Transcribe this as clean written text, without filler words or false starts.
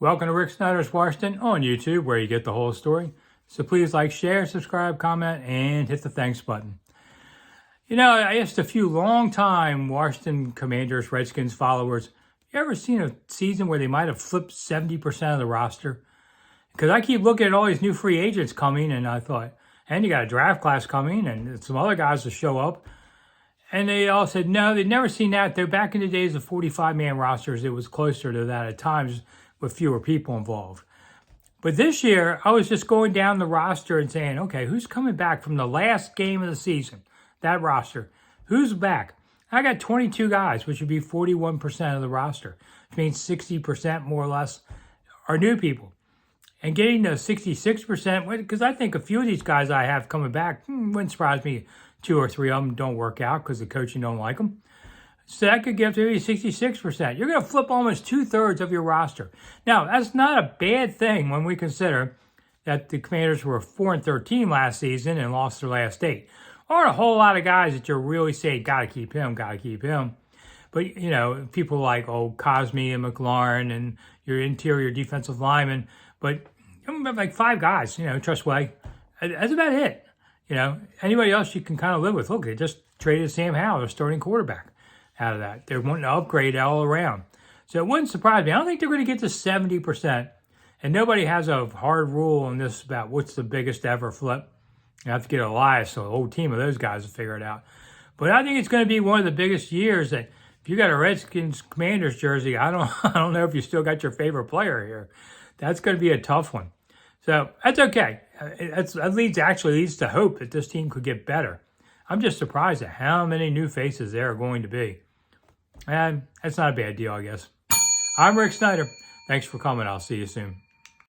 Welcome to Rick Snider's Washington on YouTube, where you get the whole story. So please like, share, subscribe, comment, and hit the thanks button. You know, I asked a few long-time Washington Commanders, Redskins followers, you ever seen a season where they might have flipped 70% of the roster? Because I keep looking at all these new free agents coming, and I thought, and you got a draft class coming, and some other guys will show up. And they all said, no, they'd never seen that. They're back in the days of 45-man rosters. It was closer to that at times with fewer people involved. But this year, I was just going down the roster and saying, okay, who's coming back from the last game of the season? That roster. Who's back? I got 22 guys, which would be 41% of the roster, which means 60% more or less are new people. And getting to 66%, because I think a few of these guys I have coming back, wouldn't surprise me. 2 or 3 of them don't work out because the coaching don't like them. So that could get up to maybe 66%. You're going to flip almost 2/3 of your roster. Now, that's not a bad thing when we consider that the Commanders were 4-13 last season and lost their last 8. Aren't a whole lot of guys that you're really saying, got to keep him, got to keep him. But, you know, people like, Cosme and McLaurin and your interior defensive linemen. But like 5 guys, Trustway. That's about it. Anybody else you can kind of live with. Look, they just traded Sam Howell, their starting quarterback, out of that. They're wanting to upgrade all around. So it wouldn't surprise me. I don't think they're going to get to 70%. And nobody has a hard rule on this about what's the biggest ever flip. You have to get Elias, so a whole team of those guys to figure it out. But I think it's going to be one of the biggest years that if you got a Redskins Commanders jersey, I don't know if you still got your favorite player here. That's going to be a tough one. So that's okay. That actually leads to hope that this team could get better. I'm just surprised at how many new faces there are going to be. And that's not a bad deal, I guess. I'm Rick Snider. Thanks for coming. I'll see you soon.